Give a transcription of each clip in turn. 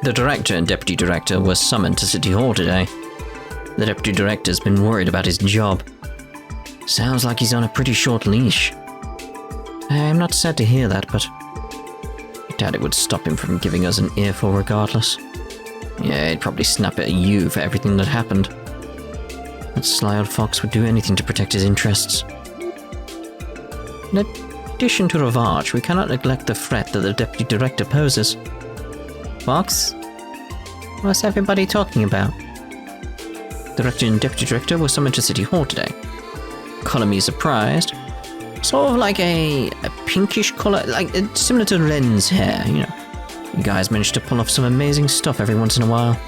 The director and deputy director were summoned to City Hall today. The deputy director's been worried about his job. Sounds like he's on a pretty short leash. I'm not sad to hear that, but I doubt it would stop him from giving us an earful regardless. Yeah, he'd probably snap at you for everything that happened. That sly old fox would do anything to protect his interests. In addition to Ravage, we cannot neglect the threat that the deputy director poses. Fox? What's everybody talking about? Director and deputy director were summoned to City Hall today. Colour me surprised. Sort of like a pinkish colour, like similar to Ren's hair, you know. You guys managed to pull off some amazing stuff every once in a while.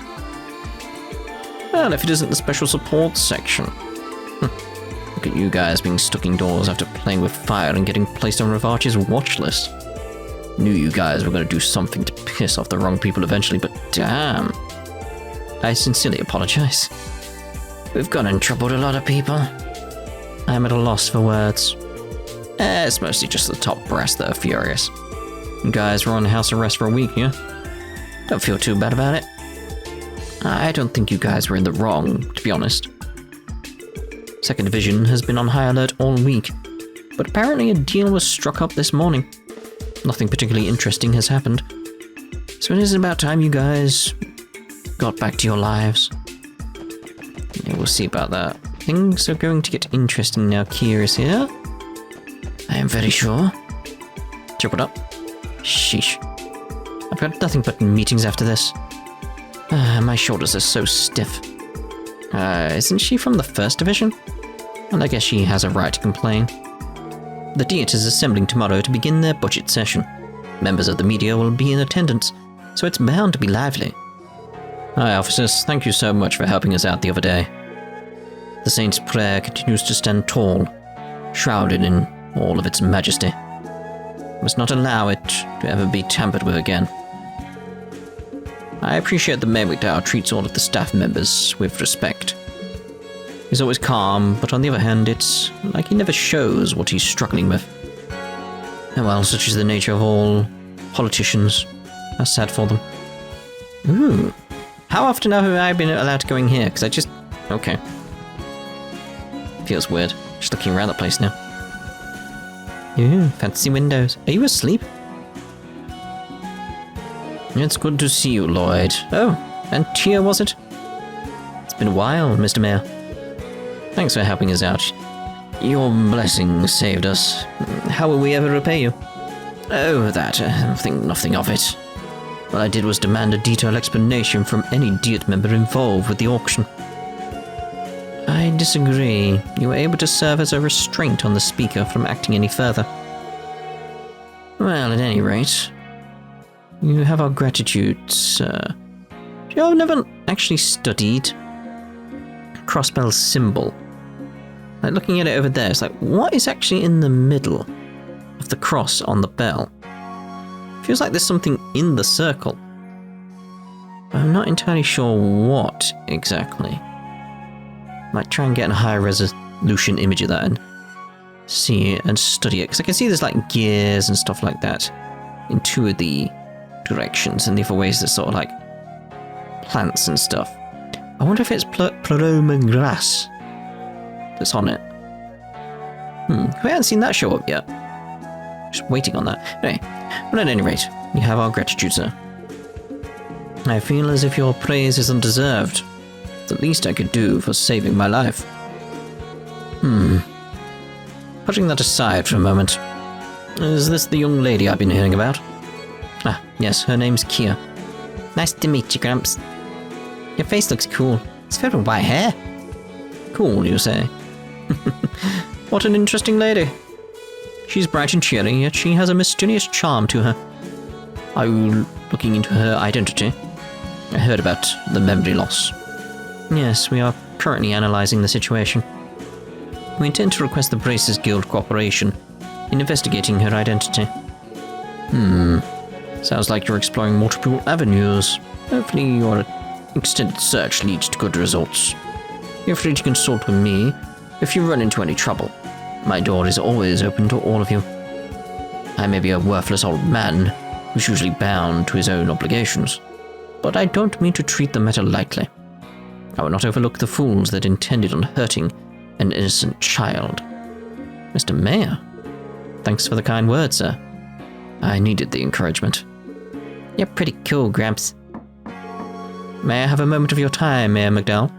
Well, if it isn't the special support section. Look at you guys being stuck indoors after playing with fire and getting placed on Ravage's watch list. Knew you guys were going to do something to piss off the wrong people eventually, but damn. I sincerely apologize. We've gone and troubled a lot of people. I'm at a loss for words. It's mostly just the top brass that are furious. You guys were on house arrest for a week, yeah? Don't feel too bad about it. I don't think you guys were in the wrong, to be honest. 2nd Division has been on high alert all week, but apparently a deal was struck up this morning. Nothing particularly interesting has happened. So it is about time you guys got back to your lives. Yeah, we'll see about that. Things are going to get interesting now KeA is here. I am very sure. Tripled up. Sheesh. I've got nothing but meetings after this. My shoulders are so stiff. Isn't she from the 1st Division? Well, I guess she has a right to complain. The Diet is assembling tomorrow to begin their budget session. Members of the media will be in attendance, so it's bound to be lively. Hi, officers. Thank you so much for helping us out the other day. The Saint's prayer continues to stand tall, shrouded in all of its majesty. Must not allow it to ever be tampered with again. I appreciate that Mayor McDowell treats all of the staff members with respect. He's always calm, but on the other hand, it's like he never shows what he's struggling with. Oh well, such is the nature of all politicians. How sad for them. Ooh. How often have I been allowed to go in here? Because I just... Okay. Feels weird. Just looking around the place now. Ooh, fancy windows. Are you asleep? It's good to see you, Lloyd. Oh, and KeA, was it? It's been a while, Mr. Mayor. Thanks for helping us out. Your blessing saved us. How will we ever repay you? Oh, that. Think nothing of it. All I did was demand a detailed explanation from any Diet member involved with the auction. I disagree. You were able to serve as a restraint on the speaker from acting any further. Well, at any rate, you have our gratitude, sir. I've never actually studied Crossbell's symbol. Like, looking at it over there, it's like, what is actually in the middle of the cross on the bell? Feels like there's something in the circle. I'm not entirely sure what exactly. Might try and get a higher resolution image of that and see it and study it. Because I can see there's like gears and stuff like that in 2 of the directions, and the other ways there's sort of like plants and stuff. I wonder if it's Pluroma grass that's on it. We haven't seen that show up yet. Just waiting on that. Anyway, but at any rate, you have our gratitude, sir. I feel as if your praise is undeserved. It's the least I could do for saving my life. Putting that aside for a moment, is this the young lady I've been hearing about? Ah, yes, her name's KeA. Nice to meet you, Gramps. Your face looks cool. It's filled with white hair. Cool, you say? What an interesting lady. She's bright and cheery, yet she has a mysterious charm to her. Are you looking into her identity? I heard about the memory loss. Yes, we are currently analysing the situation. We intend to request the Braces Guild cooperation in investigating her identity. Sounds like you're exploring multiple avenues. Hopefully your extended search leads to good results. Feel free to consult with me if you run into any trouble. My door is always open to all of you. I may be a worthless old man who's usually bound to his own obligations, but I don't mean to treat the matter lightly. I will not overlook the fools that intended on hurting an innocent child. Mr. Mayor, thanks for the kind words, sir. I needed the encouragement. You're pretty cool, Gramps. May I have a moment of your time, Mayor McDowell?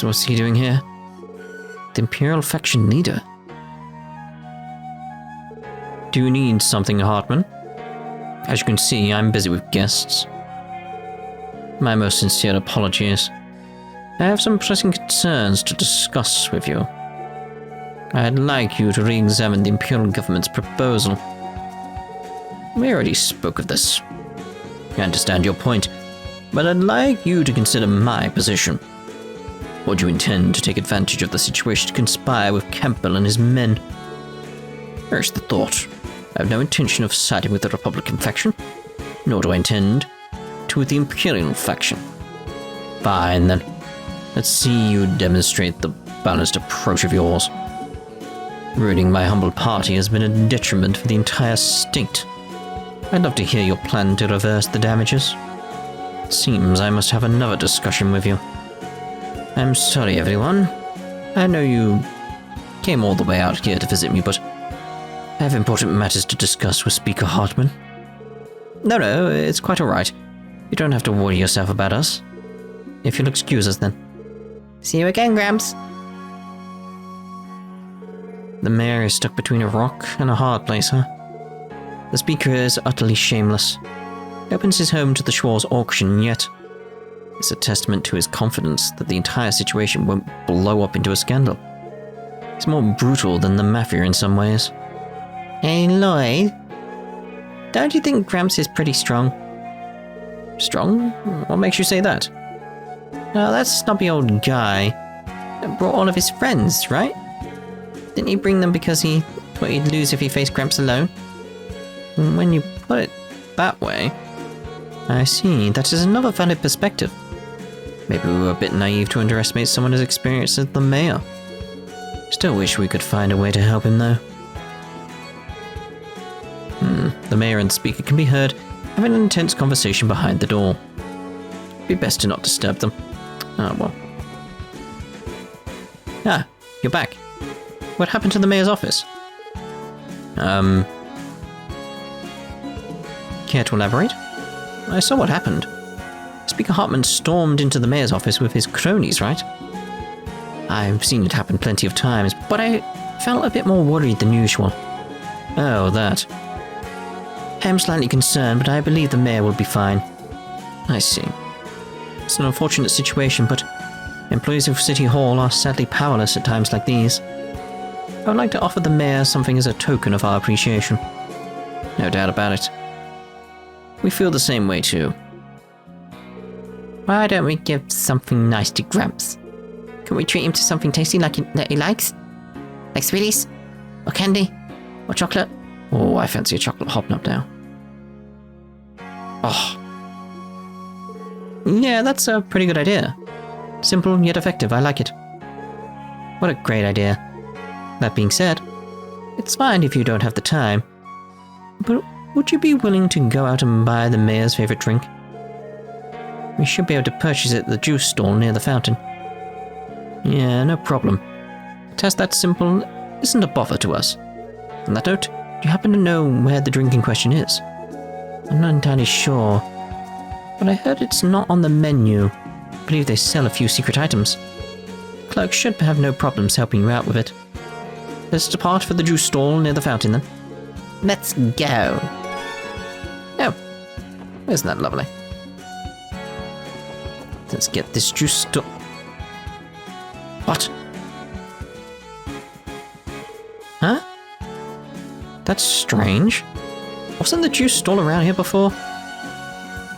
What's he doing here? The Imperial faction leader. Do you need something, Hartman? As you can see, I'm busy with guests. My most sincere apologies. I have some pressing concerns to discuss with you. I'd like you to re-examine the Imperial government's proposal. We already spoke of this. I understand your point, but I'd like you to consider my position. Would you intend to take advantage of the situation to conspire with Campbell and his men? Here's the thought. I have no intention of siding with the Republican faction, nor do I intend to with the Imperial faction. Fine, then. Let's see you demonstrate the balanced approach of yours. Ruining my humble party has been a detriment for the entire state. I'd love to hear your plan to reverse the damages. It seems I must have another discussion with you. I'm sorry, everyone. I know you came all the way out here to visit me, but I have important matters to discuss with Speaker Hartman. No, it's quite alright. You don't have to worry yourself about us. If you'll excuse us, then. See you again, Gramps. The mayor is stuck between a rock and a hard place, huh? The speaker is utterly shameless. He opens his home to the Schwarz auction, yet it's a testament to his confidence that the entire situation won't blow up into a scandal. He's more brutal than the Mafia in some ways. Hey, Lloyd. Don't you think Gramps is pretty strong? Strong? What makes you say that? Oh, that snobby old guy brought all of his friends, right? Didn't he bring them because he thought he'd lose if he faced Gramps alone? When you put it that way, I see. That is another valid perspective. Maybe we were a bit naive to underestimate someone as experienced as the mayor. Still wish we could find a way to help him, though. The mayor and speaker can be heard having an intense conversation behind the door. Be best to not disturb them. Oh, well. Ah, you're back. What happened to the mayor's office? Care to elaborate? I saw what happened. Speaker Hartman stormed into the mayor's office with his cronies, right? I've seen it happen plenty of times, but I felt a bit more worried than usual. Oh, that. I'm slightly concerned, but I believe the mayor will be fine. I see. It's an unfortunate situation, but employees of City Hall are sadly powerless at times like these. I would like to offer the mayor something as a token of our appreciation. No doubt about it. We feel the same way too. Why don't we give something nice to Gramps? Can we treat him to something tasty that he likes? Like sweeties? Or candy? Or chocolate? Oh, I fancy a chocolate hobnob now. Oh. Yeah, that's a pretty good idea. Simple yet effective, I like it. What a great idea. That being said, it's fine if you don't have the time. But would you be willing to go out and buy the mayor's favorite drink? We should be able to purchase it at the juice stall near the fountain. Yeah, no problem. A task that simple isn't a bother to us. On that note, do you happen to know where the drink in question is? I'm not entirely sure, but I heard it's not on the menu. I believe they sell a few secret items. Clerk should have no problems helping you out with it. Let's depart for the juice stall near the fountain then. Let's go. Oh, isn't that lovely? Let's get this juice stall. What? Huh? That's strange. Wasn't the juice stall around here before?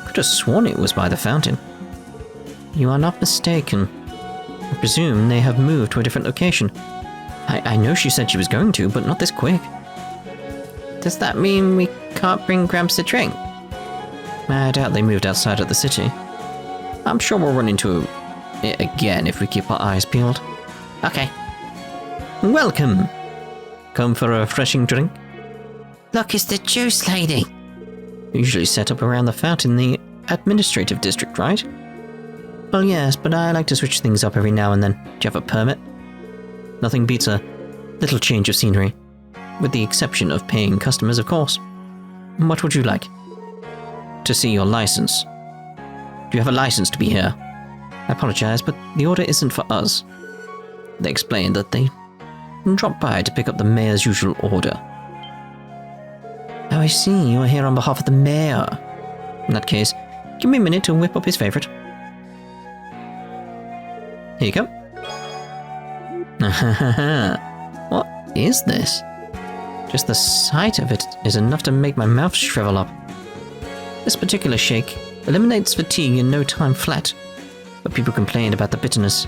Could have sworn it was by the fountain. You are not mistaken. I presume they have moved to a different location. I know she said she was going to, but not this quick. Does that mean we can't bring Gramps a drink? I doubt they moved outside of the city. I'm sure we'll run into it again if we keep our eyes peeled. Okay. Welcome! Come for a refreshing drink? Look, it's the juice lady. Usually set up around the fountain in the administrative district, right? Well, yes, but I like to switch things up every now and then. Do you have a permit? Nothing beats a little change of scenery. With the exception of paying customers, of course. What would you like? To see your license. Do you have a license to be here? I apologize, but the order isn't for us. They explained that they dropped by to pick up the mayor's usual order. Oh, I see. You are here on behalf of the mayor. In that case, give me a minute to whip up his favorite. Here you go. What is this? Just the sight of it is enough to make my mouth shrivel up. This particular shake eliminates fatigue in no time flat, but people complained about the bitterness.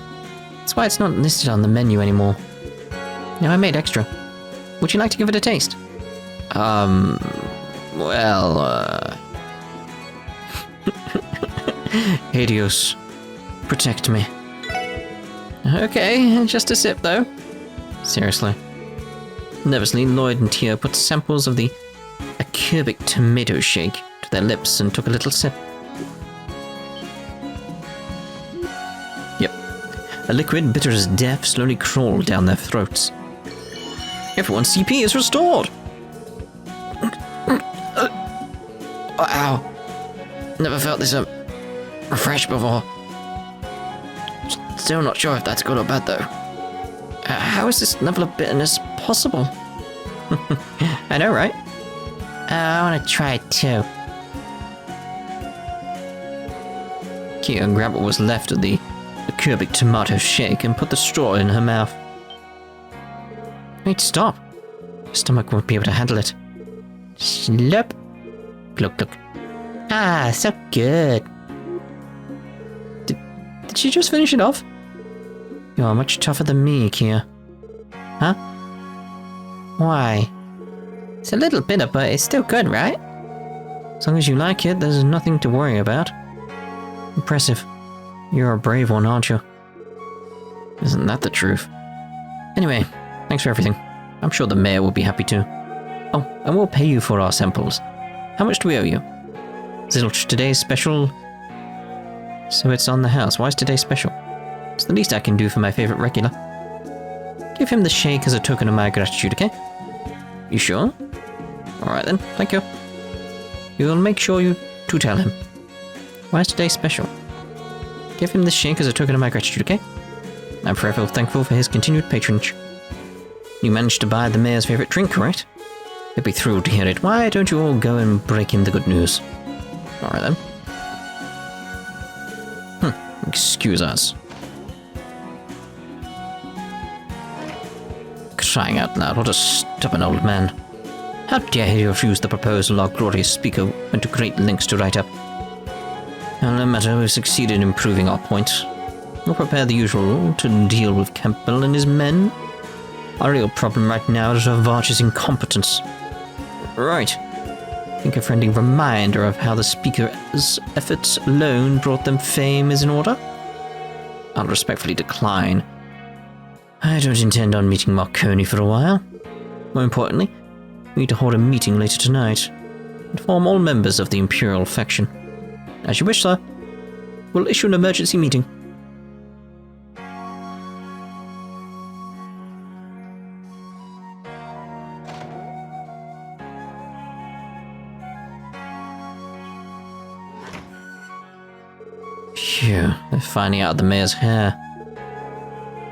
That's why it's not listed on the menu anymore. Now, I made extra. Would you like to give it a taste? Helios, protect me. Okay, just a sip though. Seriously. Nervously, Lloyd and Tio put samples of the acerbic tomato shake to their lips and took a little sip. Yep. A liquid bitter as death slowly crawled down their throats. Everyone's CP is restored! Ow. Never felt this refreshed before. Still not sure if that's good or bad though. How is this level of bitterness possible? I know, right? I want to try it too. KeA grabbed what was left of the acerbic tomato shake and put the straw in her mouth. Wait, stop. Your stomach won't be able to handle it. Slurp. Look, look. Ah, so good. Did she just finish it off? You are much tougher than me, KeA. Huh? Why? It's a little bitter, but it's still good, right? As long as you like it, there's nothing to worry about. Impressive. You're a brave one, aren't you? Isn't that the truth? Anyway, thanks for everything. I'm sure the mayor will be happy too. Oh, and we'll pay you for our samples. How much do we owe you? Zilch, today's special... So it's on the house. Why is today special? It's the least I can do for my favorite regular. Give him the shake as a token of my gratitude, okay? You sure? Alright then, thank you. We will make sure you to tell him. Why is today special? Give him the shake as a token of my gratitude, okay? I'm forever thankful for his continued patronage. You managed to buy the mayor's favorite drink, right? He'll be thrilled to hear it. Why don't you all go and break him the good news? Alright then. Excuse us. Crying out loud, what a stubborn old man. How dare he refuse the proposal our glorious speaker went to great lengths to write up. Well, no matter, we've succeeded in proving our point. We'll prepare the usual to deal with Campbell and his men. Our real problem right now is Varch's incompetence. Right. Think a friendly reminder of how the speaker's efforts alone brought them fame is in order? I'll respectfully decline. I don't intend on meeting Marconi for a while. More importantly, we need to hold a meeting later tonight. Inform all members of the Imperial faction. As you wish, sir. We'll issue an emergency meeting. Phew, they're finding out the mayor's hair.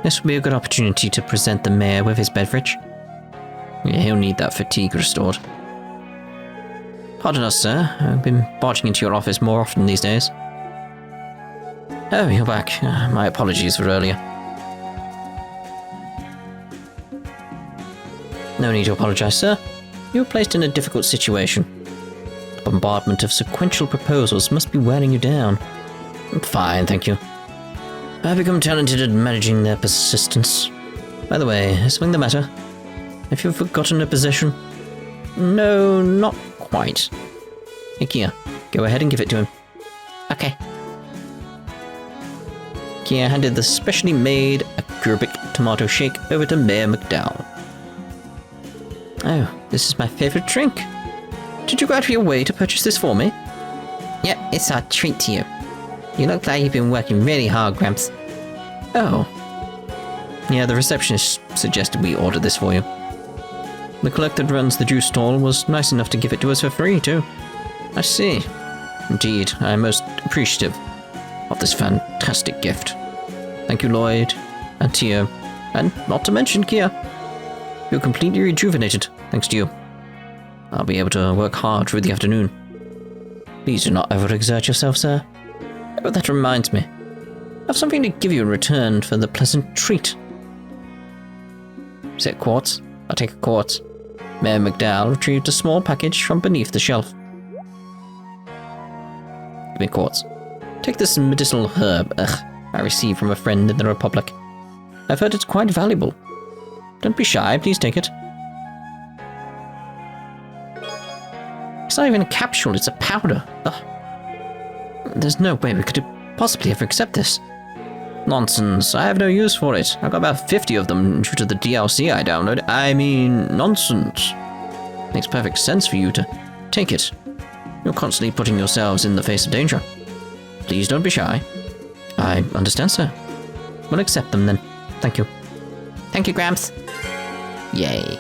This will be a good opportunity to present the mayor with his beverage. Yeah, he'll need that fatigue restored. Pardon us, sir. I've been barging into your office more often these days. Oh, you're back. My apologies for earlier. No need to apologize, sir. You were placed in a difficult situation. The bombardment of sequential proposals must be wearing you down. Fine, thank you. I've become talented at managing their persistence. By the way, is something the matter? Have you forgotten a possession? No, not quite. Hey, KeA, go ahead and give it to him. Okay. KeA handed the specially made acerbic tomato shake over to Mayor McDowell. Oh, this is my favourite drink. Did you go out of your way to purchase this for me? Yep, it's our treat to you. You look like you've been working really hard, Gramps. Oh. Yeah, the receptionist suggested we order this for you. The clerk that runs the juice stall was nice enough to give it to us for free, too. I see. Indeed, I am most appreciative of this fantastic gift. Thank you, Lloyd, and Tia, and not to mention KeA. You're completely rejuvenated, thanks to you. I'll be able to work hard through the afternoon. Please do not overexert yourself, sir. Oh, that reminds me. I have something to give you in return for the pleasant treat. Is it quartz? I'll take a quartz. Mayor McDowell retrieved a small package from beneath the shelf. Give me quartz. Take this medicinal herb I received from a friend in the Republic. I've heard it's quite valuable. Don't be shy, please take it. It's not even a capsule, it's a powder. Ugh. There's no way we could possibly ever accept this. Nonsense, I have no use for it. I've got about 50 of them due to the DLC I downloaded. I mean, nonsense. Makes perfect sense for you to take it. You're constantly putting yourselves in the face of danger. Please don't be shy. I understand, sir. We'll accept them then. Thank you. Thank you, Gramps. Yay.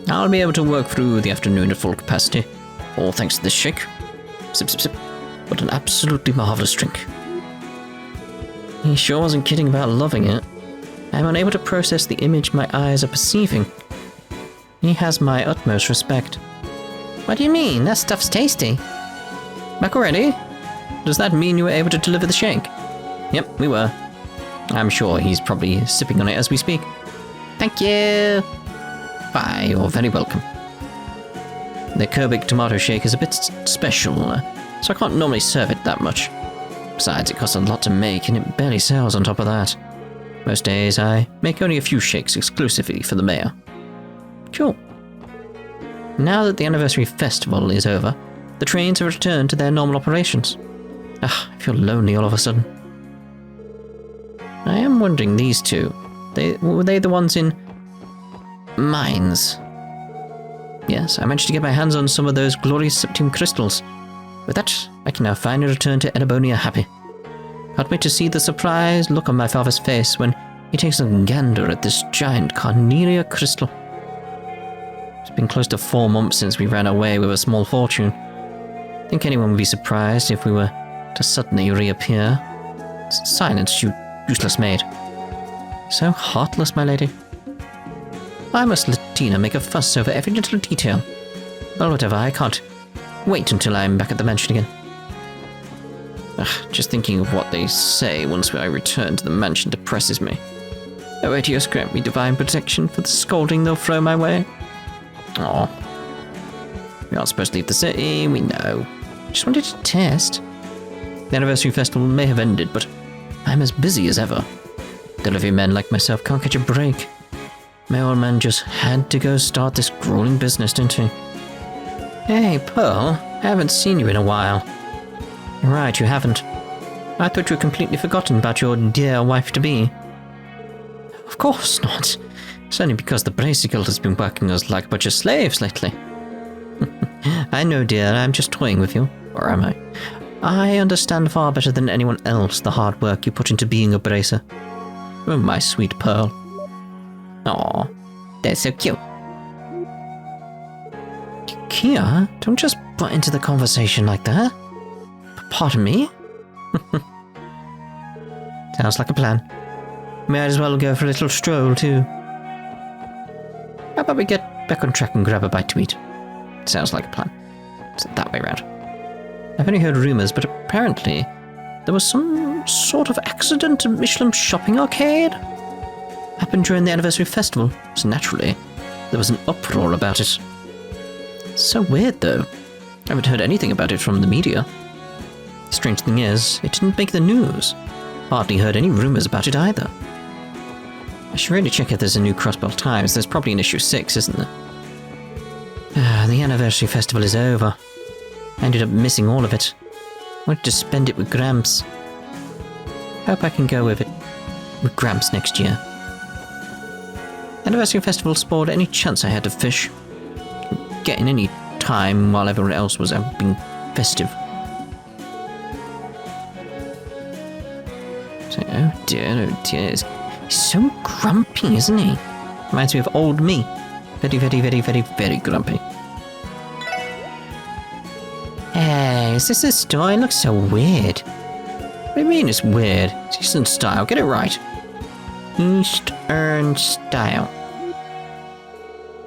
I'll be able to work through the afternoon at full capacity. All thanks to this shake. Sip, sip, sip. What an absolutely marvelous drink. He sure wasn't kidding about loving it. I'm unable to process the image my eyes are perceiving. He has my utmost respect. What do you mean? That stuff's tasty. Back already? Does that mean you were able to deliver the shake? Yep, we were. I'm sure he's probably sipping on it as we speak. Thank you. Why, you're very welcome. The Kerbig tomato shake is a bit special, so I can't normally serve it that much. Besides, it costs a lot to make, and it barely sells on top of that. Most days, I make only a few shakes exclusively for the mayor. Cool. Now that the anniversary festival is over, the trains have returned to their normal operations. I feel lonely all of a sudden. I am wondering, these two, were they the ones in mines? Yes, I managed to get my hands on some of those glorious septium crystals. With that, I can now finally return to Erebonian happy. Can't wait to see the surprised look on my father's face when he takes a gander at this giant Cornelia crystal. It's been close to 4 months since we ran away with a small fortune. Think anyone would be surprised if we were to suddenly reappear? Silence, you useless maid. So heartless, my lady. Why must Latina make a fuss over every little detail? Well, whatever, I can't wait until I'm back at the mansion again. Just thinking of what they say once I return to the mansion depresses me. Oh, Etios, grant me divine protection for the scolding they'll throw my way. Aw. We aren't supposed to leave the city, we know. Just wanted to test. The anniversary festival may have ended, but I'm as busy as ever. Delivery men like myself can't catch a break. My old man just had to go start this grueling business, didn't he? Hey, Pearl, I haven't seen you in a while. You're right, you haven't. I thought you were completely forgotten about your dear wife-to-be. Of course not. It's only because the Bracicle has been working us like a bunch of slaves lately. I know, dear, I'm just toying with you. Or am I? I understand far better than anyone else the hard work you put into being a bracer. Oh, my sweet Pearl. Aw, they're so cute. KeA, don't just butt into the conversation like that. Pardon me? Sounds like a plan. Might as well go for a little stroll, too. How about we get back on track and grab a bite to eat? Sounds like a plan. It's that way round. I've only heard rumours, but apparently there was some sort of accident at Michelin Shopping Arcade. Happened during the anniversary festival, so naturally there was an uproar about it. So weird, though. I haven't heard anything about it from the media. The strange thing is, it didn't make the news. Hardly heard any rumours about it either. I should really check if there's a new Crossbell Times. There's probably an issue 6, isn't there? The anniversary festival is over. I ended up missing all of it. Wanted to spend it with Gramps. Hope I can go with Gramps next year. Anniversary festival spoiled any chance I had to fish. Getting any time while everyone else was out being festive. So, oh dear, he's so grumpy, isn't he? Reminds me of old me. Very, very, very, very, very grumpy. Hey, is this the store? It looks so weird. What do you mean it's weird? It's Eastern style, get it right. Eastern style.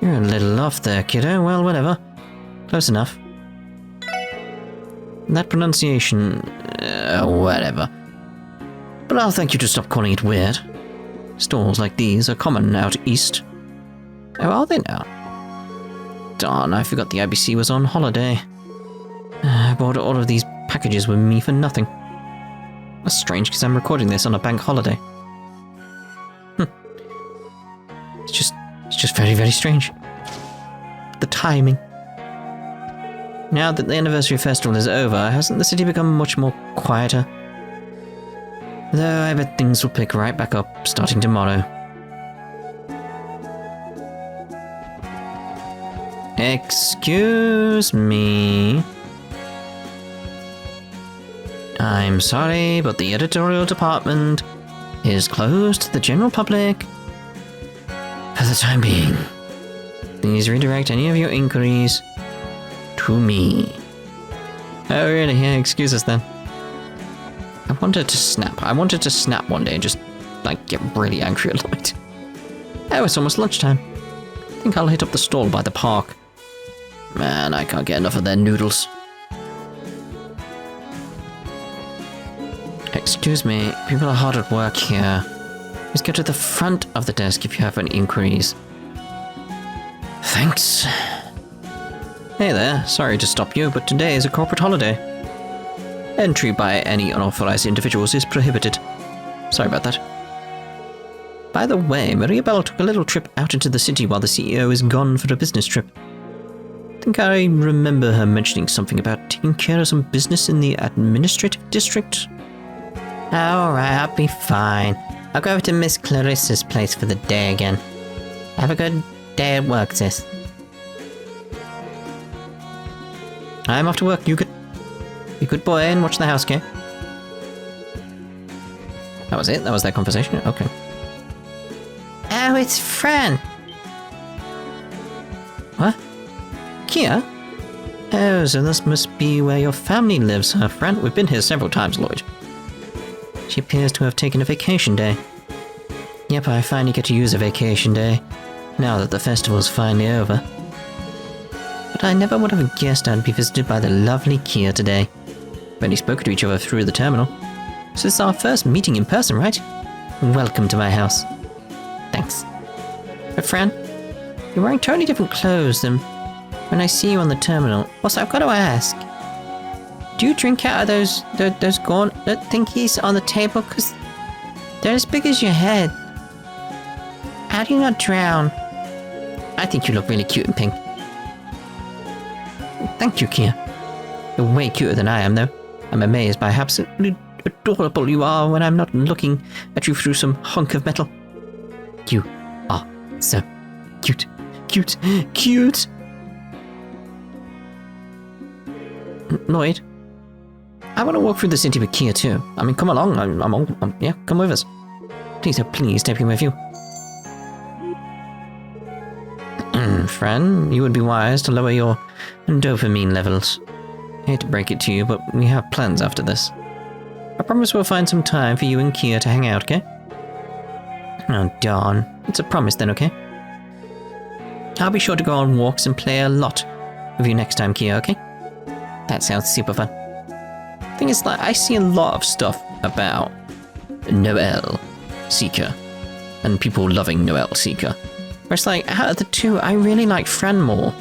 You're a little off there, kiddo. Well, whatever. Close enough. That pronunciation... whatever. But I'll thank you to stop calling it weird. Stalls like these are common out east. Oh, are they now? Darn, I forgot the IBC was on holiday. I bought all of these packages with me for nothing. That's strange because I'm recording this on a bank holiday. It's just very, very strange. The timing. Now that the anniversary festival is over, hasn't the city become much more quieter? Though I bet things will pick right back up starting tomorrow. Excuse me. I'm sorry, but the editorial department is closed to the general public for the time being. Please redirect any of your inquiries to me. Oh really? Yeah, excuse us then. I wanted to snap. I wanted to snap one day and just, like, get really angry at Lloyd. Oh, it's almost lunchtime. I think I'll hit up the stall by the park. Man, I can't get enough of their noodles. Excuse me, people are hard at work here. Please go to the front of the desk if you have any inquiries. Thanks. Hey there, sorry to stop you, but today is a corporate holiday. Entry by any unauthorized individuals is prohibited. Sorry about that. By the way, Maria Bell took a little trip out into the city while the CEO is gone for a business trip. I think I remember her mentioning something about taking care of some business in the administrative district. Alright, I'll be fine. I'll go over to Miss Clarissa's place for the day again. Have a good day at work, sis. I'm off to work. You could be a good boy and watch the house, okay? That was it? That was their conversation? Okay. Oh, it's Fran. What? KeA? Oh, so this must be where your family lives, huh, Fran? We've been here several times, Lloyd. She appears to have taken a vacation day. Yep, I finally get to use a vacation day, now that the festival's finally over. But I never would have guessed I'd be visited by the lovely KeA today. We only spoke to each other through the terminal. So this is our first meeting in person, right? Welcome to my house. Thanks. But Fran, you're wearing totally different clothes than when I see you on the terminal. Also, I've got to ask, do you drink out of those gauntlet thingies on the table? Because they're as big as your head. How do you not drown? I think you look really cute in pink. Thank you, KeA. You're way cuter than I am, though. I'm amazed by how absolutely adorable you are when I'm not looking at you through some hunk of metal. You are so cute. Cute. Cute! Lloyd, I want to walk through the city with KeA too. I mean, come along. Yeah, come with us. Please, oh please, take me with you. Fran, you would be wise to lower your dopamine levels. I hate to break it to you, but we have plans after this. I promise we'll find some time for you and KeA to hang out, okay? Oh, darn. It's a promise then, okay? I'll be sure to go on walks and play a lot with you next time, KeA, okay? That sounds super fun. Thing is, like, I see a lot of stuff about Noelle Seeker and people loving Noelle Seeker. Where it's like, out of the two, I really like Fran more.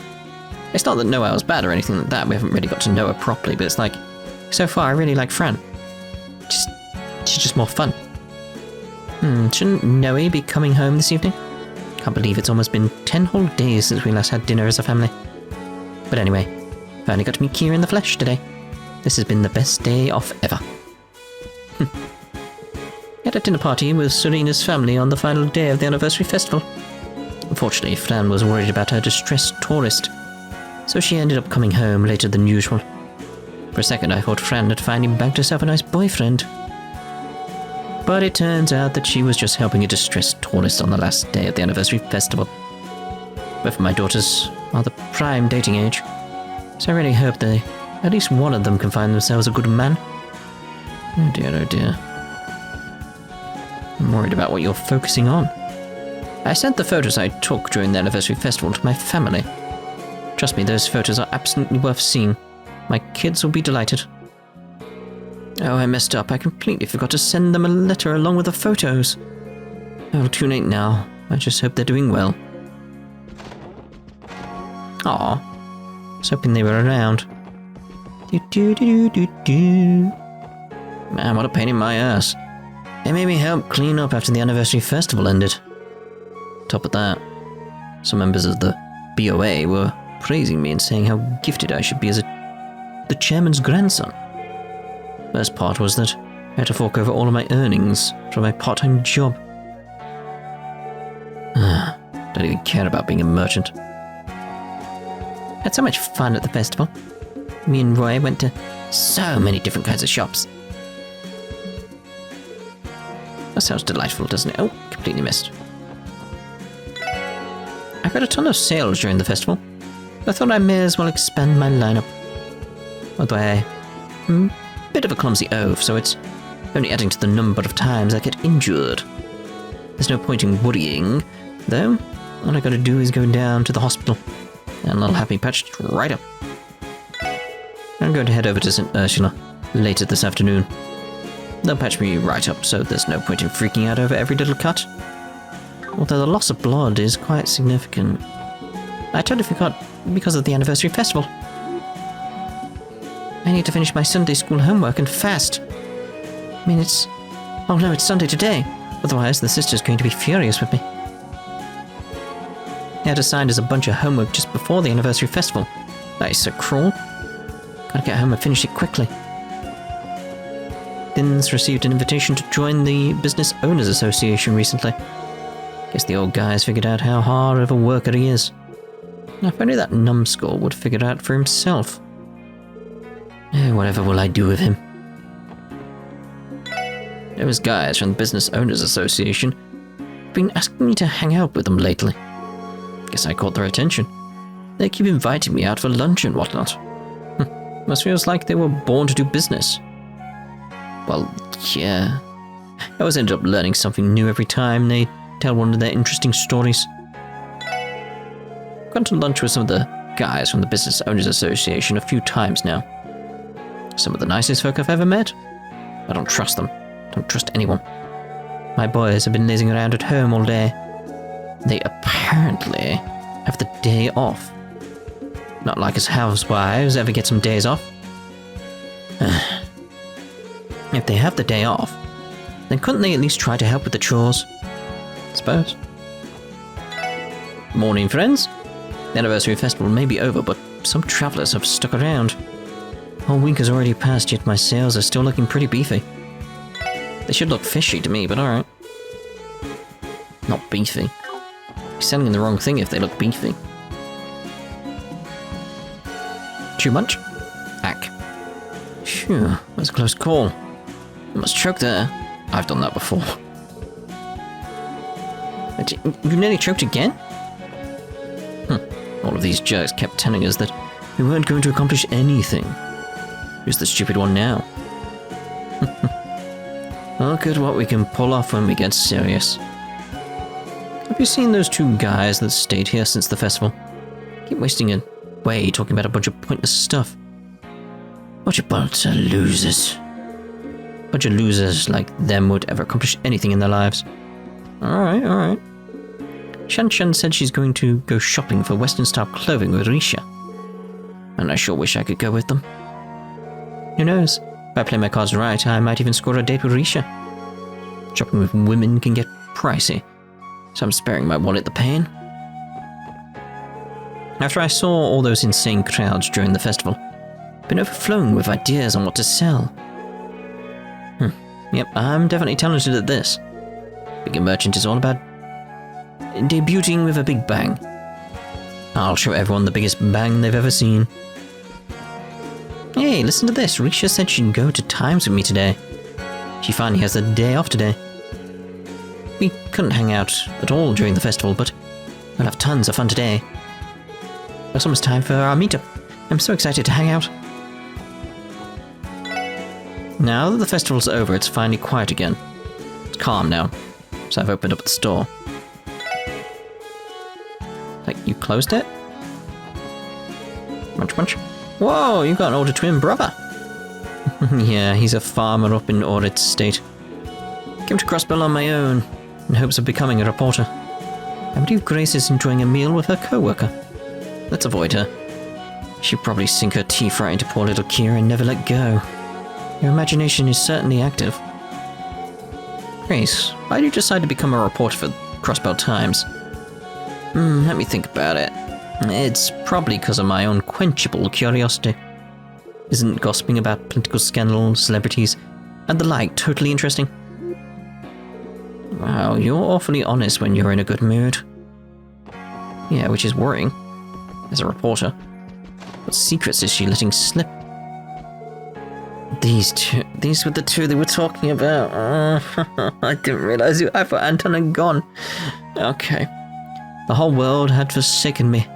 It's not that Noelle's bad or anything like that, we haven't really got to know her properly, but it's like, so far I really like Fran. She's just more fun. Shouldn't Noe be coming home this evening? Can't believe it's almost been 10 whole days since we last had dinner as a family. But anyway, finally got to meet KeA in the flesh today. This has been the best day off ever. Had a dinner party with Serena's family on the final day of the anniversary festival. Unfortunately, Fran was worried about her distressed tourist, so she ended up coming home later than usual. For a second, I thought Fran had finally bagged herself a nice boyfriend. But it turns out that she was just helping a distressed tourist on the last day of the anniversary festival. Both of my daughters are the prime dating age, so I really hope that at least one of them can find themselves a good man. Oh dear, oh dear. I'm worried about what you're focusing on. I sent the photos I took during the anniversary festival to my family. Trust me, those photos are absolutely worth seeing. My kids will be delighted. Oh, I messed up. I completely forgot to send them a letter along with the photos. Oh, too late now. I just hope they're doing well. Aw. I was hoping they were around. Man, what a pain in my ass. They made me help clean up after the anniversary festival ended. Top of that, some members of the BOA were praising me and saying how gifted I should be as the chairman's grandson. Best part was that I had to fork over all of my earnings from my part-time job. Don't even care about being a merchant. Had so much fun at the festival. Me and Roy went to so many different kinds of shops. That sounds delightful, doesn't it? Oh, completely missed. I got a ton of sales during the festival. I thought I may as well expand my lineup. Although I'm a bit of a clumsy oaf, so it's only adding to the number of times I get injured. There's no point in worrying, though. All I gotta do is go down to the hospital, and they'll have me patched right up. I'm going to head over to St. Ursula later this afternoon. They'll patch me right up, so there's no point in freaking out over every little cut. Although the loss of blood is quite significant. I totally forgot because of the anniversary festival. I need to finish my Sunday school homework and fast. I mean, it's... Oh no, it's Sunday today. Otherwise, the sister's going to be furious with me. I had assigned us a bunch of homework just before the anniversary festival. That is so cruel. Gotta get home and finish it quickly. Din's received an invitation to join the Business Owners Association recently. Guess the old guy's figured out how hard of a worker he is. If only that numbskull would figure it out for himself. Whatever will I do with him? Those guys from the Business Owners Association have been asking me to hang out with them lately. Guess I caught their attention. They keep inviting me out for lunch and whatnot. Must feels like they were born to do business. Well, yeah. I always end up learning something new every time they tell one of their interesting stories. I've gone to lunch with some of the guys from the Business Owners Association a few times now. Some of the nicest folk I've ever met. I don't trust them. Don't trust anyone. My boys have been lazing around at home all day. They apparently have the day off. Not like us housewives ever get some days off. If they have the day off, then couldn't they at least try to help with the chores? I suppose. Morning, friends. The anniversary festival may be over, but some travellers have stuck around. The whole week has already passed, yet my sales are still looking pretty beefy. They should look fishy to me, but alright. Not beefy. You're selling the wrong thing if they look beefy. Too much? Ack. Phew, that's a close call. I must choke there. I've done that before. You nearly choked again? All of these jerks kept telling us that we weren't going to accomplish anything. Who's the stupid one now? Look at what we can pull off when we get serious. Have you seen those two guys that stayed here since the festival? Keep wasting away talking about a bunch of pointless stuff. What a bunch of losers. Bunch of losers like them would ever accomplish anything in their lives. Alright. Shan said she's going to go shopping for Western-style clothing with Risha. And I sure wish I could go with them. Who knows? If I play my cards right, I might even score a date with Risha. Shopping with women can get pricey, so I'm sparing my wallet the pain. After I saw all those insane crowds during the festival, I've been overflowing with ideas on what to sell. Yep, I'm definitely talented at this. Being a merchant is all about debuting with a big bang. I'll show everyone the biggest bang they've ever seen. Hey, listen to this. Risha said she'd go to Times with me today. She finally has a day off today. We couldn't hang out at all during the festival, but we'll have tons of fun today. It's almost time for our meetup. I'm so excited to hang out. Now that the festival's over, it's finally quiet again. It's calm now, so I've opened up the store. Like, you closed it? Munch, munch. Whoa, you've got an older twin brother. Yeah, he's a farmer up in Audit State. Came to Crossbell on my own, in hopes of becoming a reporter. I believe Grace is enjoying a meal with her co-worker. Let's avoid her. She'll probably sink her teeth right into poor little KeA and never let go. Your imagination is certainly active. Grace, why did you decide to become a reporter for Crossbell Times? Let me think about it. It's probably because of my unquenchable curiosity. Isn't gossiping about political scandals, celebrities, and the like totally interesting? Wow, you're awfully honest when you're in a good mood. Yeah, which is worrying. As a reporter. What secrets is she letting slip? These were the two they were talking about. I didn't realize I thought Anton had gone. Okay. The whole world had forsaken me,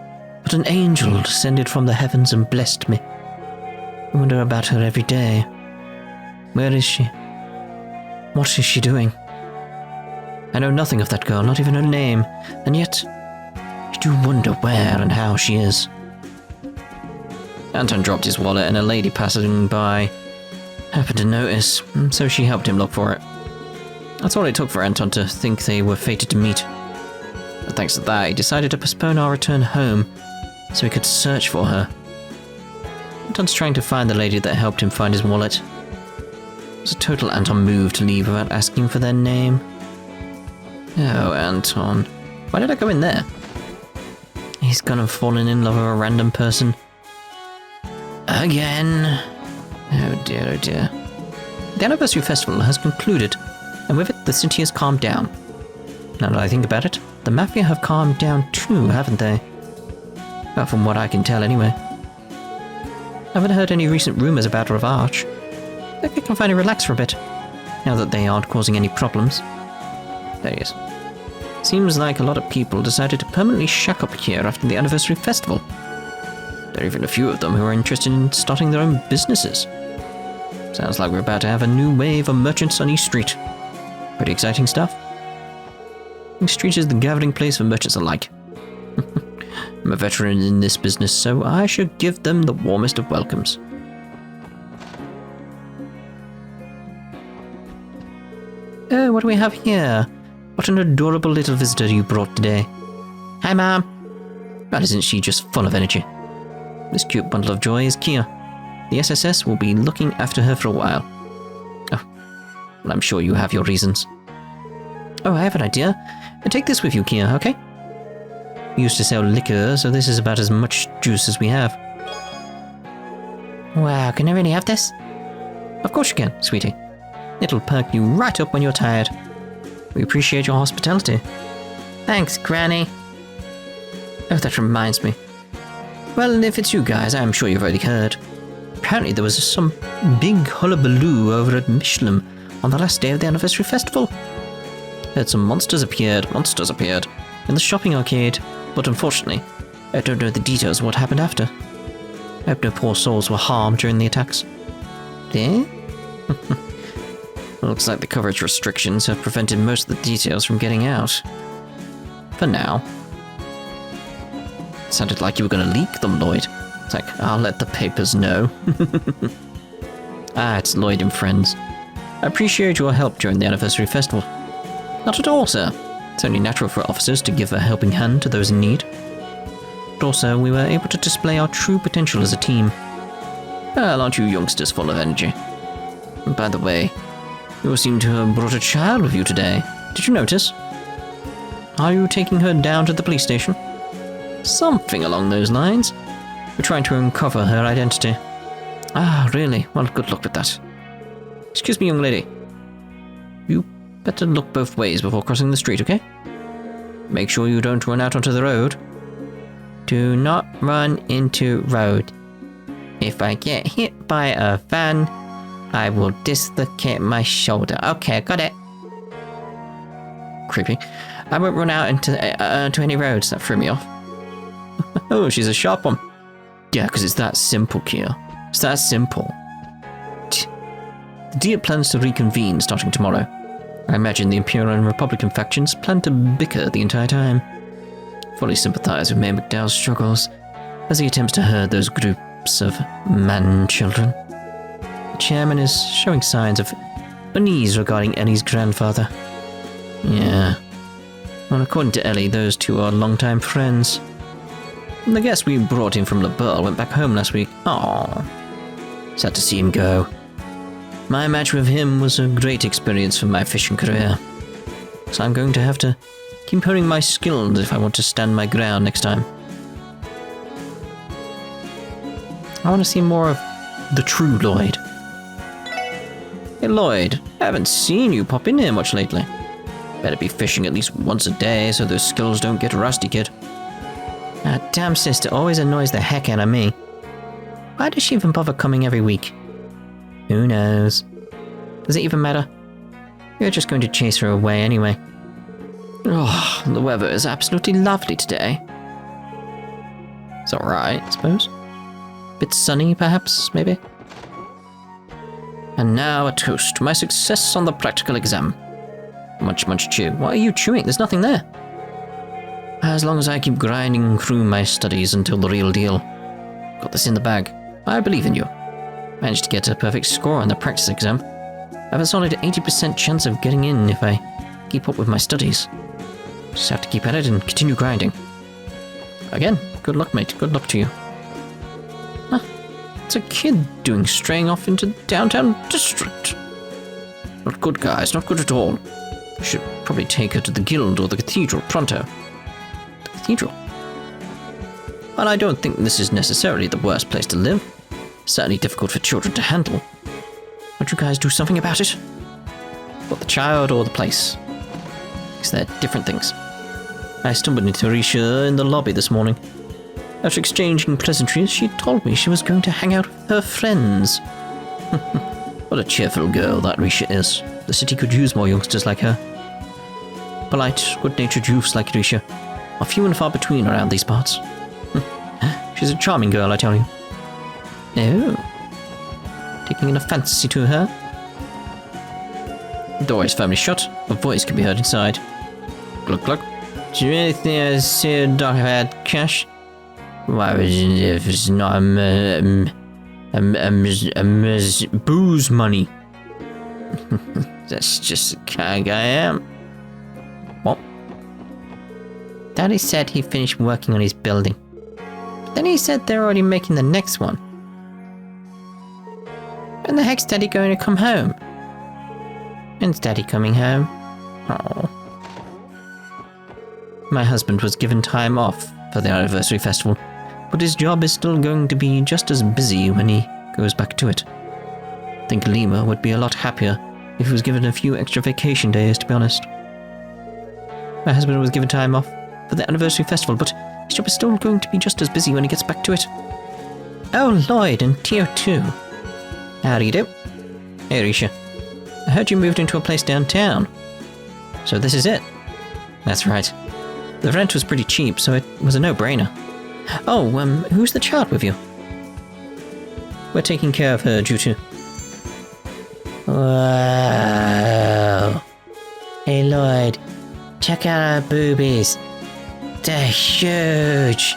but an angel descended from the heavens and blessed me. I wonder about her every day. Where is she? What is she doing? I know nothing of that girl, not even her name, and yet I do wonder where and how she is. Anton dropped his wallet and a lady passing by happened to notice, so she helped him look for it. That's all it took for Anton to think they were fated to meet. But thanks to that, he decided to postpone our return home so he could search for her. Anton's trying to find the lady that helped him find his wallet. It was a total Anton move to leave without asking for their name. Oh, Anton. Why did I go in there? He's gonna fallen in love with a random person. Again. Oh dear, oh dear. The anniversary festival has concluded, and with it the city has calmed down. Now that I think about it, the Mafia have calmed down too, haven't they? Well, from what I can tell anyway. I haven't heard any recent rumours about Ravage. I think I can finally relax for a bit, now that they aren't causing any problems. There he is. Seems like a lot of people decided to permanently shack up here after the anniversary festival. There are even a few of them who are interested in starting their own businesses. Sounds like we're about to have a new wave of merchants on East Street. Pretty exciting stuff. East Street is the gathering place for merchants alike. I'm a veteran in this business, so I should give them the warmest of welcomes. Oh, what do we have here? What an adorable little visitor you brought today. Hi, Mom. Well, isn't she just full of energy? This cute bundle of joy is KeA. The SSS will be looking after her for a while. Oh, well, I'm sure you have your reasons. Oh, I have an idea. Take this with you, KeA, okay? We used to sell liquor, so this is about as much juice as we have. Wow, can I really have this? Of course you can, sweetie. It'll perk you right up when you're tired. We appreciate your hospitality. Thanks, Granny. Oh, that reminds me. Well, if it's you guys, I'm sure you've already heard. Apparently there was some big hullabaloo over at Michelin on the last day of the anniversary festival. Heard some monsters appeared in the shopping arcade, but unfortunately, I don't know the details of what happened after. I hope no poor souls were harmed during the attacks. Eh? Looks like the coverage restrictions have prevented most of the details from getting out. For now. Sounded like you were going to leak them, Lloyd. It's like, I'll let the papers know. It's Lloyd and friends. I appreciate your help during the anniversary festival. Not at all, sir. It's only natural for officers to give a helping hand to those in need. But also, we were able to display our true potential as a team. Well, aren't you youngsters full of energy? And by the way, you seem to have brought a child with you today. Did you notice? Are you taking her down to the police station? Something along those lines. We're trying to uncover her identity. Ah, really? Well, good luck with that. Excuse me, young lady. You better look both ways before crossing the street, okay? Make sure you don't run out onto the road. Do not run into road. If I get hit by a van, I will dislocate my shoulder. Okay, got it. Creepy. I won't run out into any roads. That threw me off. Oh, she's a sharp one. Yeah, because it's that simple, KeA. It's that simple. The Dia plans to reconvene starting tomorrow. I imagine the Imperial and Republican factions plan to bicker the entire time. Fully sympathize with Mayor McDowell's struggles as he attempts to herd those groups of man-children. The chairman is showing signs of unease regarding Ellie's grandfather. Yeah. Well, according to Elie, those two are longtime friends. The guest we brought in from Liberl went back home last week. Aww. Sad to see him go. My match with him was a great experience for my fishing career. So I'm going to have to keep honing my skills if I want to stand my ground next time. I want to see more of the true Lloyd. Hey Lloyd, I haven't seen you pop in here much lately. Better be fishing at least once a day so those skills don't get rusty, kid. That damn sister always annoys the heck out of me. Why does she even bother coming every week? Who knows? Does it even matter? You're just going to chase her away anyway. Oh, the weather is absolutely lovely today. It's alright, I suppose. Bit sunny, perhaps, maybe? And now a toast to my success on the practical exam. Munch, munch, chew. What are you chewing? There's nothing there. As long as I keep grinding through my studies until the real deal. Got this in the bag. I believe in you. Managed to get a perfect score on the practice exam. I have a solid 80% chance of getting in if I keep up with my studies. Just have to keep at it and continue grinding. Again, good luck, mate. Good luck to you. Huh. It's a kid doing straying off into the downtown district. Not good, guys. Not good at all. Should probably take her to the guild or the cathedral pronto. The cathedral? Well, I don't think this is necessarily the worst place to live. Certainly difficult for children to handle. Won't you guys do something about it? What, the child or the place? Because they're different things. I stumbled into Risha in the lobby this morning. After exchanging pleasantries, she told me she was going to hang out with her friends. What a cheerful girl that Risha is. The city could use more youngsters like her. Polite, good-natured youths like Risha are few and far between around these parts. She's a charming girl, I tell you. Oh. Taking a fancy to her? The door is firmly shut. A voice can be heard inside. Gluck, gluck. Do you really think I see a dog had cash? Why would you if it's not booze money? That's just the kind of guy I am. What? Daddy said he finished working on his building. But then he said they're already making the next one. When the heck's Daddy going to come home? When's Daddy coming home? Oh. My husband was given time off for the anniversary festival, but his job is still going to be just as busy when he goes back to it. I think Lima would be a lot happier if he was given a few extra vacation days, to be honest. My husband was given time off for the anniversary festival, but his job is still going to be just as busy when he gets back to it. Oh, Lloyd and Tio too. How do you do? Hey, Risha. I heard you moved into a place downtown. So this is it? That's right. The rent was pretty cheap, so it was a no-brainer. Oh, who's the child with you? We're taking care of her due to... Whoa. Hey, Lloyd. Check out our boobies. They're huge.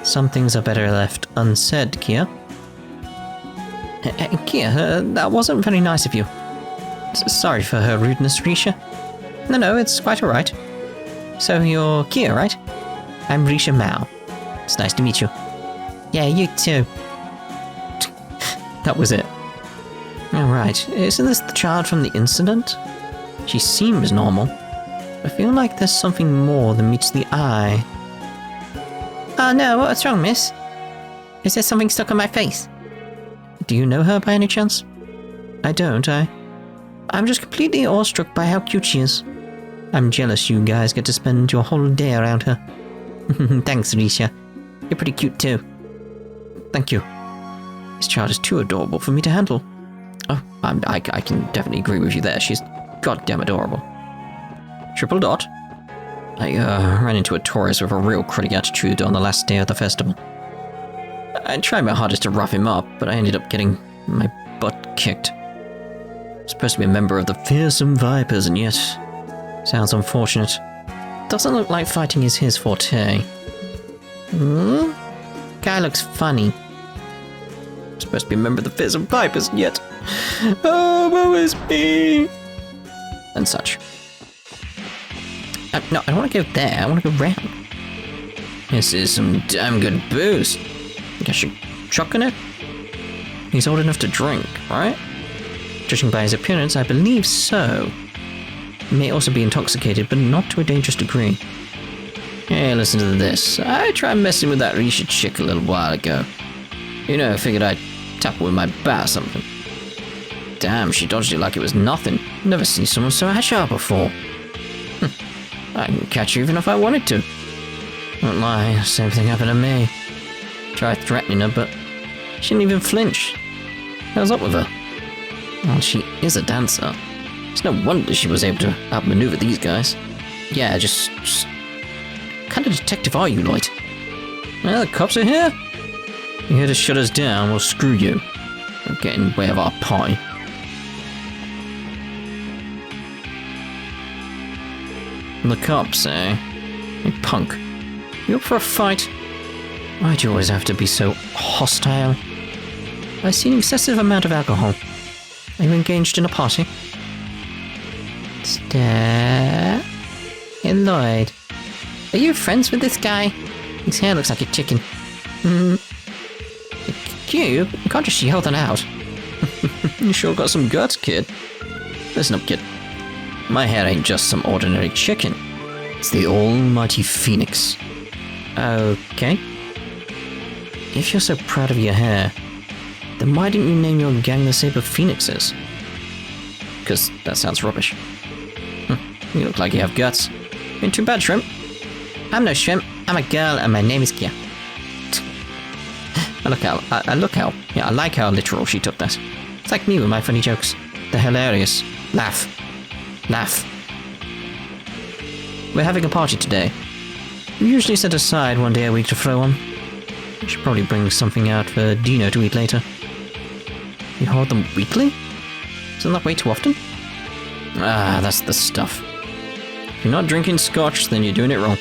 Some things are better left unsaid, KeA. KeA, that wasn't very nice of you. Sorry for her rudeness, Risha. No, it's quite alright. So you're KeA, right? I'm Risha Mao. It's nice to meet you. Yeah, you too. That was it. Alright, isn't this the child from the incident? She seems normal. I feel like there's something more than meets the eye. Oh no, what's wrong, miss? Is there something stuck on my face? Do you know her by any chance? I don't, I'm just completely awestruck by how cute she is. I'm jealous you guys get to spend your whole day around her. Thanks, Risha. You're pretty cute too. Thank you. This child is too adorable for me to handle. Oh, I can definitely agree with you there. She's goddamn adorable. Triple dot. I ran into a tourist with a real cruddy attitude on the last day of the festival. I tried my hardest to rough him up, but I ended up getting my butt kicked. I'm supposed to be a member of the fearsome Vipers, and yet... Sounds unfortunate. Doesn't look like fighting is his forte. Guy looks funny. I'm supposed to be a member of the fearsome Vipers, and yet... Oh, woe is me! And such. No, I don't want to go there, I want to go round. This is some damn good booze. Think I should chuck on it? He's old enough to drink, right? Judging by his appearance, I believe so. He may also be intoxicated, but not to a dangerous degree. Hey, listen to this. I tried messing with that Risha chick a little while ago. You know, I figured I'd tap her with my bat or something. Damn, she dodged it like it was nothing. Never seen someone so agile before. I can catch her even if I wanted to. Won't lie, same thing happened to me. Tried threatening her, but she didn't even flinch. How's up with her? Well, she is a dancer. It's no wonder she was able to outmaneuver these guys. Yeah, just kind of detective are you, Lloyd? Well, the cops are here. You're here to shut us down, well screw you. Don't get in the way of our pie. The cops, eh? You punk. You up for a fight? Why'd you always have to be so hostile? I see an excessive amount of alcohol. Are you engaged in a party? Stare. Hey, Lloyd. Are you friends with this guy? His hair looks like a chicken. You can't just yell that out. You sure got some guts, kid. Listen up, kid. My hair ain't just some ordinary chicken. It's the almighty phoenix. Okay. If you're so proud of your hair, then why didn't you name your gang the Saber Phoenixes? Because that sounds rubbish. You look like you have guts. Ain't too bad, Shrimp. I'm no shrimp. I'm a girl and my name is KeA. I like how literal she took that. It's like me with my funny jokes. They're hilarious. Laugh. Laugh. We're having a party today. We usually set aside one day a week to throw one. We should probably bring something out for Dino to eat later. You hold them weekly? Isn't that way too often? Ah, that's the stuff. If you're not drinking scotch, then you're doing it wrong.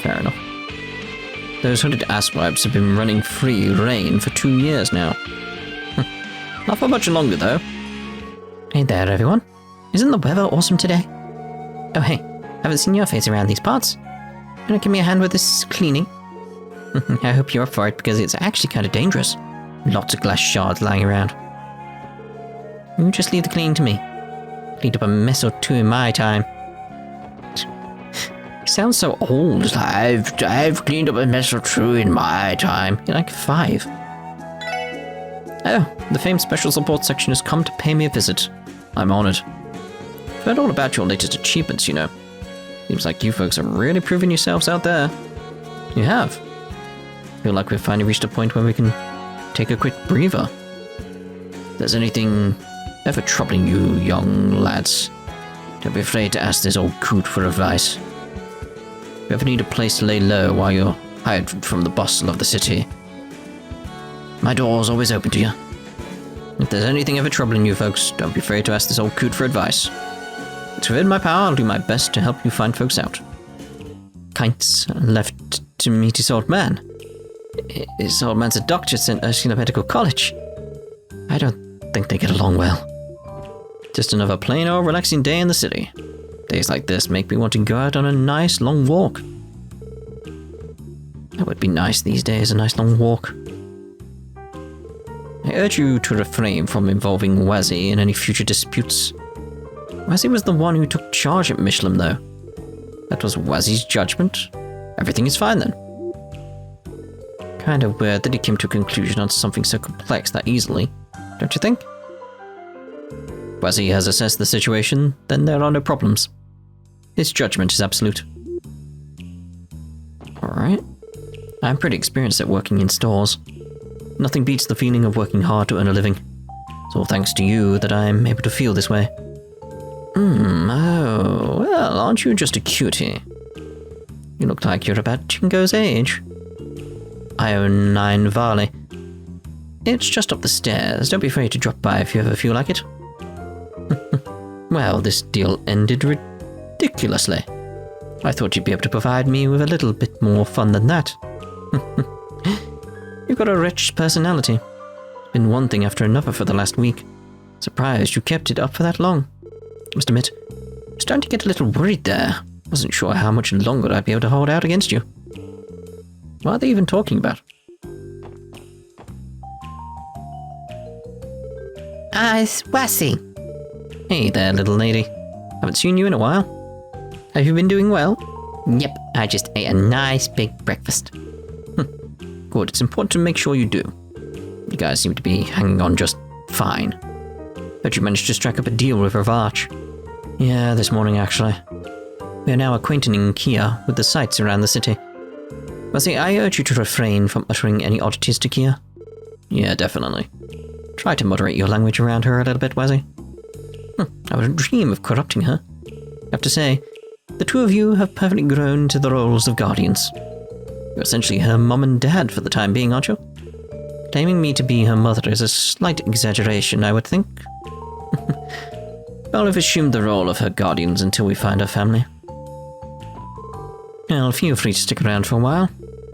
Fair enough. Those hooded asswipes have been running free reign for 2 years now. Not for much longer, though. Hey there, everyone. Isn't the weather awesome today? Oh, hey. Haven't seen your face around these parts. Wanna give me a hand with this cleaning? I hope you're up for it, because it's actually kind of dangerous. Lots of glass shards lying around. You just leave the cleaning to me. Cleaned up a mess or two in my time. Sounds so old. I've cleaned up a mess or two in my time. You're like 5. Oh, the famed special support section has come to pay me a visit. I'm honored. I've heard all about your latest achievements, you know. Seems like you folks are really proving yourselves out there. You have. Feel like we've finally reached a point where we can take a quick breather. If there's anything ever troubling you, young lads, don't be afraid to ask this old coot for advice. If you ever need a place to lay low while you're hired from the bustle of the city, my door's always open to you. If there's anything ever troubling you folks, don't be afraid to ask this old coot for advice. It's within my power, I'll do my best to help you find folks out. Kind's left to meet his old man. His old man's a doctor at Ursula Medical College. I don't think they get along well. Just another plain old relaxing day in the city. Days like this make me want to go out on a nice long walk. That would be nice these days, a nice long walk. I urge you to refrain from involving Wazzy in any future disputes. Wazzy was the one who took charge at Michelin, though. That was Wazzy's judgment. Everything is fine then. Kind of weird that he came to a conclusion on something so complex that easily, don't you think? Wazzy has assessed the situation, then there are no problems. His judgment is absolute. Alright. I'm pretty experienced at working in stores. Nothing beats the feeling of working hard to earn a living. It's all thanks to you that I'm able to feel this way. Oh, well, aren't you just a cutie? You look like you're about Jingo's age. I own 9 Varley. It's just up the stairs. Don't be afraid to drop by if you ever feel like it. Well, this deal ended ridiculously. I thought you'd be able to provide me with a little bit more fun than that. You've got a rich personality. It's been one thing after another for the last week. Surprised you kept it up for that long. Must admit, I was starting to get a little worried there. Wasn't sure how much longer I'd be able to hold out against you. What are they even talking about? It's Wassy. Hey there, little lady. Haven't seen you in a while. Have you been doing well? Yep, I just ate a nice big breakfast. Good, it's important to make sure you do. You guys seem to be hanging on just fine. Heard you managed to strike up a deal with Ravach. Yeah, this morning actually. We are now acquainting KeA with the sights around the city. Wazzy, I urge you to refrain from uttering any oddities to KeA. Yeah, definitely. Try to moderate your language around her a little bit, Wazzy. I would dream of corrupting her. I have to say, the two of you have perfectly grown to the roles of guardians. You're essentially her mum and dad for the time being, aren't you? Claiming me to be her mother is a slight exaggeration, I would think. Well, I've assumed the role of her guardians until we find her family. Well, feel free to stick around for a while.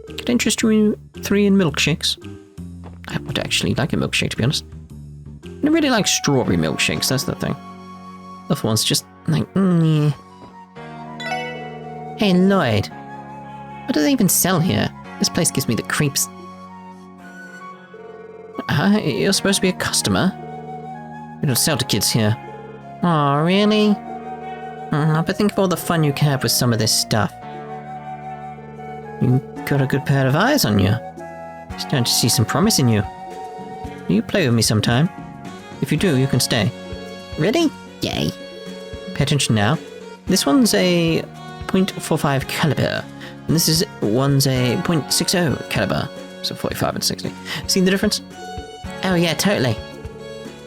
Could interest you 3 in milkshakes. I would actually like a milkshake, to be honest. I really like strawberry milkshakes, that's the thing. The other one's just like, yeah. Hey, Lloyd. What do they even sell here? This place gives me the creeps. You're supposed to be a customer. We don't sell to kids here. Oh, really? But think of all the fun you can have with some of this stuff. You got a good pair of eyes on you. Starting to see some promise in you. Will you play with me sometime? If you do, you can stay. Really? Yay. Pay attention now. This one's a .45 caliber, and this one's a .60 caliber. So 45 and 60. See the difference? Oh yeah, totally.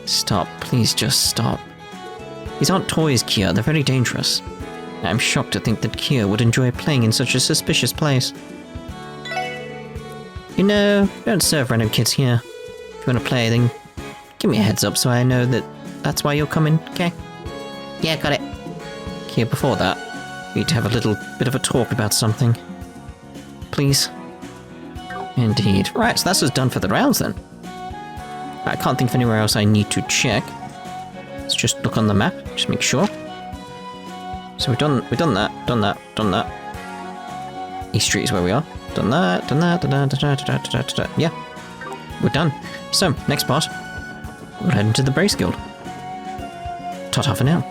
Stop, please just stop. These aren't toys, KeA, they're very dangerous. I'm shocked to think that KeA would enjoy playing in such a suspicious place. You know, we don't serve random kids here. If you want to play, then give me a heads up so I know that that's why you're coming, okay? Yeah, got it. KeA, before that, we need to have a little bit of a talk about something. Please? Indeed. Right, so that's us done for the rounds then. I can't think of anywhere else I need to check. Let's just look on the map, just make sure. So we've done that. East Street is where we are. Done that. Yeah, we're done. So, next part, we're heading to the Brace Guild. Ta-ta for now.